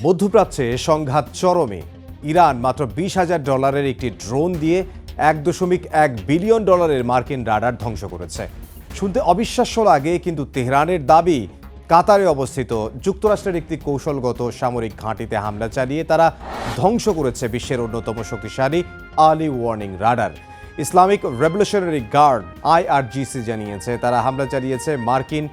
মধ্যপ্রাচ্যে সংঘাত চরমে। ইরান মাত্র $20,000 একটি ড্রোন দিয়ে $1.1 বিলিয়ন মার্কিন রাডার ধ্বংস করেছে। শুনতে অবিশ্বাস্য লাগে, কিন্তু তেহরানের দাবি কাতারে অবস্থিত যুক্তরাষ্ট্রের একটি কৌশলগত সামরিক ঘাঁটিতে হামলা চালিয়ে তারা ধ্বংস করেছে বিশ্বের অন্যতম শক্তিশালী early warning radar. Islamic revolutionary guard IRGC জানিয়েছে তারা হামলা চালিয়েছে মার্কিন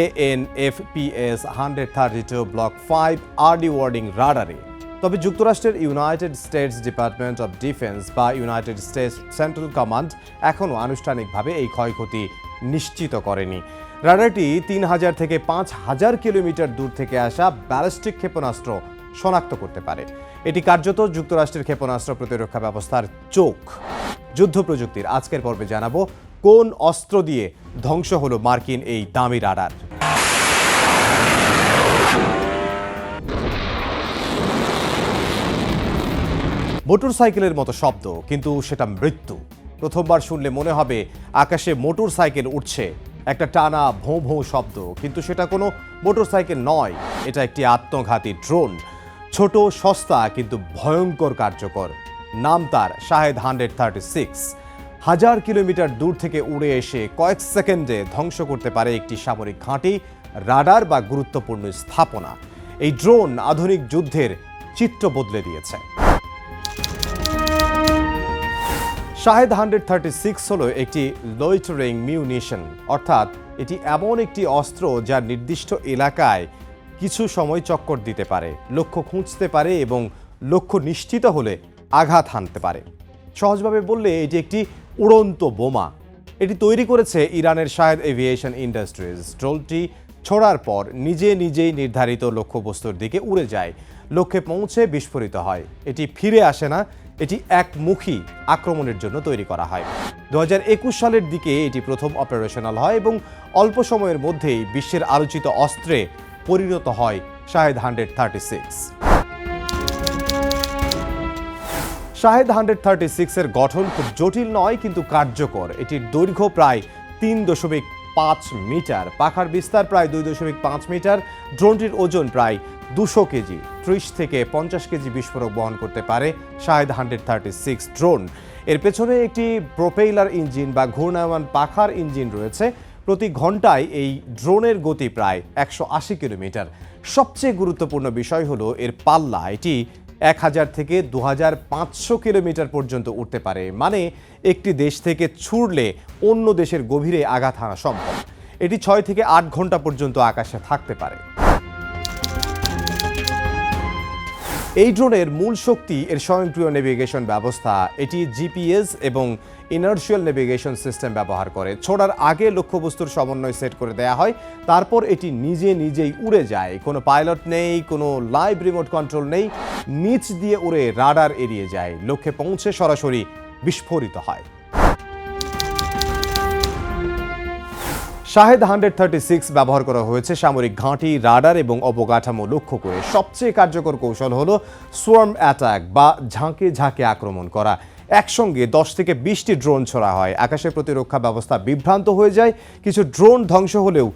ANFPS 132 ব্লক 5 আর্লি ওয়ার্নিং রাডারে। তবে যুক্তরাষ্ট্রের United States Department of Defense বা ইউনাইটেড স্টেটস সেন্ট্রাল কমান্ড এখনও আনুষ্ঠানিকভাবে এই ক্ষয়ক্ষতি নিশ্চিত করেনি। রাডারটি 3,000 থেকে 5,000 কিলোমিটার দূর থেকে আসা ব্যালিস্টিক ক্ষেপণাস্ত্র শনাক্ত করতে পারে। এটি কার্যত যুক্তরাষ্ট্রের ক্ষেপণাস্ত্র প্রতিরক্ষা ব্যবস্থার চোখ। যুদ্ধ প্রযুক্তির আজকের পর্বে জানাবো কোন অস্ত্র দিয়ে ধ্বংস হলো মার্কিন এই দামি রাডার। মোটরসাইকেলের মতো শব্দ, কিন্তু সেটা মৃত্যু। প্রথমবার শুনলে মনে হবে আকাশে মোটরসাইকেল উঠছে, একটা টানা ভোঁ ভোঁ শব্দ, কিন্তু সেটা কোনো মোটরসাইকেল নয়, এটা একটি আত্মঘাতী ড্রোন। ছোট, সস্তা, কিন্তু ভয়ঙ্কর কার্যকর। নাম তার শাহেদ 136। 1000 কিলোমিটার দূর থেকে উড়ে এসে কয়েক সেকেন্ডে ধ্বংস করতে পারে একটি সামরিক ঘাঁটি, রাডার বা গুরুত্বপূর্ণ স্থাপনা। এই ড্রোন আধুনিক যুদ্ধের চিত্র বদলে দিয়েছে। শাহেদ 136 হলো একটি লয়টারিং মিউনিশন, অর্থাৎ এটি এমন একটি অস্ত্র যা নির্দিষ্ট এলাকায় কিছু সময় চক্কর দিতে পারে, লক্ষ্য খুঁজতে পারে এবং লক্ষ্য নিশ্চিত হলে আঘাত হানতে পারে। সহজভাবে বললে এটি একটি উড়ন্ত বোমা। এটি তৈরি করেছে ইরানের শাহেদ এভিয়েশন ইন্ডাস্ট্রিজ। ড্রোনটি ছোড়ার পর নিজেই নির্ধারিত লক্ষ্যবস্তুর দিকে উড়ে যায়, লক্ষ্যে পৌঁছে বিস্ফোরিত হয়। এটি ফিরে আসে না, এটি একমুখী আক্রমণের জন্য তৈরি করা হয়। 2021 সালের দিকে এটি প্রথম অপারেশনাল হয় এবং অল্প সময়ের মধ্যেই বিশ্বের আলোচিত অস্ত্রে পরিণত হয় শাহেদ 136। শাহেদ 136 এর গঠন খুব জটিল নয়, কিন্তু কার্যকর। এটির দৈর্ঘ্য প্রায় 3.5 মিটার, পাখার বিস্তার প্রায় 2.5 মিটার। ড্রোনটির ওজন প্রায় 200 কেজি। 30 থেকে 50 কেজি বিস্ফোরক বহন করতে পারে শাহেদ 136 ড্রোন। এর পেছনে একটি প্রোপেইলার ইঞ্জিন বা ঘূর্ণায়মান পাখার ইঞ্জিন রয়েছে। প্রতি ঘন্টায় এই ড্রোনের গতি প্রায় 180 কিলোমিটার। সবচেয়ে গুরুত্বপূর্ণ বিষয় হলো এর পাল্লা। এটি 1000 থেকে 2500 কিলোমিটার পর্যন্ত উঠতে পারে, মানে একটি দেশ থেকে ছুড়লে অন্য দেশের গভীরে আঘাত হানা সম্ভব। এটি 6 থেকে 8 ঘন্টা পর্যন্ত আকাশে থাকতে পারে। এই ড্রোনের মূল শক্তি এর স্বয়ংক্রিয় নেভিগেশন ব্যবস্থা। এটি GPS এবং ইনার্শিয়াল নেভিগেশন সিস্টেম ব্যবহার করে। ছোড়ার আগে লক্ষ্যবস্তুর সমন্বয় সেট করে দেয়া হয়, তারপর এটি নিজেই উড়ে যায়। কোনো পাইলট নেই, কোনো লাইভ রিমোট কন্ট্রোল নেই। নিচ দিয়ে উড়ে রাডার এড়িয়ে যায়, লক্ষ্যে পৌঁছে সরাসরি বিস্ফোরিত হয়। শাহেদ 136 ব্যবহার করা হয়েছে সামরিক ঘাঁটি, রাডার এবং অবকাঠামো লক্ষ্য করে। সবচেয়ে কার্যকর কৌশল হলো সোয়ার্ম অ্যাটাক বা ঝাঁকে আক্রমণ করা। একসঙ্গে 10 থেকে 20টি ড্রোন ছোড়া হয়। আকাশের প্রতিরক্ষা ব্যবস্থা বিভ্রান্ত হয়ে যায়। কিছু ড্রোন ধ্বংস হলেও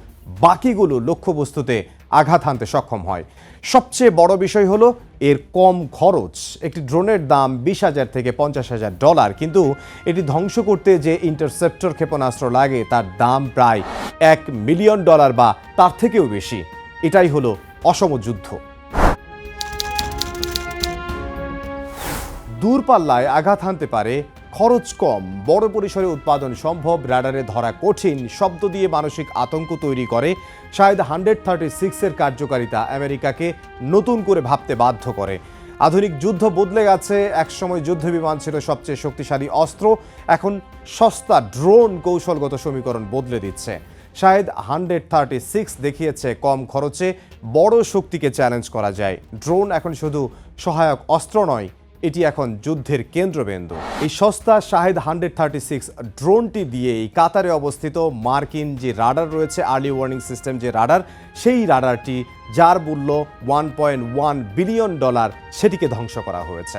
বাকিগুলো লক্ষ্যবস্তুতে আঘাত হানতে সক্ষম হয়। সবচেয়ে বড় বিষয় হলো এর কম খরচ। একটি ড্রোনের দাম $20,000 থেকে $50,000, কিন্তু এটি ধ্বংস করতে যে ইন্টারসেপ্টর ক্ষেপণাস্ত্র লাগে তার দাম প্রায় $1 মিলিয়ন বা তার থেকেও বেশি। এটাই হলো অসম যুদ্ধ। দূরপাল্লায় আঘাত হানতে পারে, খরচ কম, বড় পরিসরে উৎপাদন সম্ভব, রাডারে ধরা কঠিন, শব্দ দিয়ে মানসিক আতঙ্ক তৈরি করে। শাহেদ 136 এর কার্যকারিতা আমেরিকাকে নতুন করে ভাবতে বাধ্য করে। আধুনিক যুদ্ধ বদলে গেছে। একসময় যুদ্ধ বিমান ছিল সবচেয়ে শক্তিশালী অস্ত্র, এখন সস্তা ড্রোন কৌশলগত সমীকরণ বদলে দিচ্ছে। শাহেদ 136 দেখিয়েছে কম খরচে বড় শক্তিকে চ্যালেঞ্জ করা যায়। ড্রোন এখন শুধু সহায়ক অস্ত্র নয়, এটি এখন যুদ্ধের কেন্দ্রবিন্দু। এই সস্তা শাহেদ 136 ড্রোনটি দিয়েই কাতারে অবস্থিত মার্কিন যে রাডার রয়েছে, আর্লি ওয়ার্নিং সিস্টেম যে রাডার, সেই রাডারটি যার মূল্য $1.1 বিলিয়ন, সেটিকে ধ্বংস করা হয়েছে।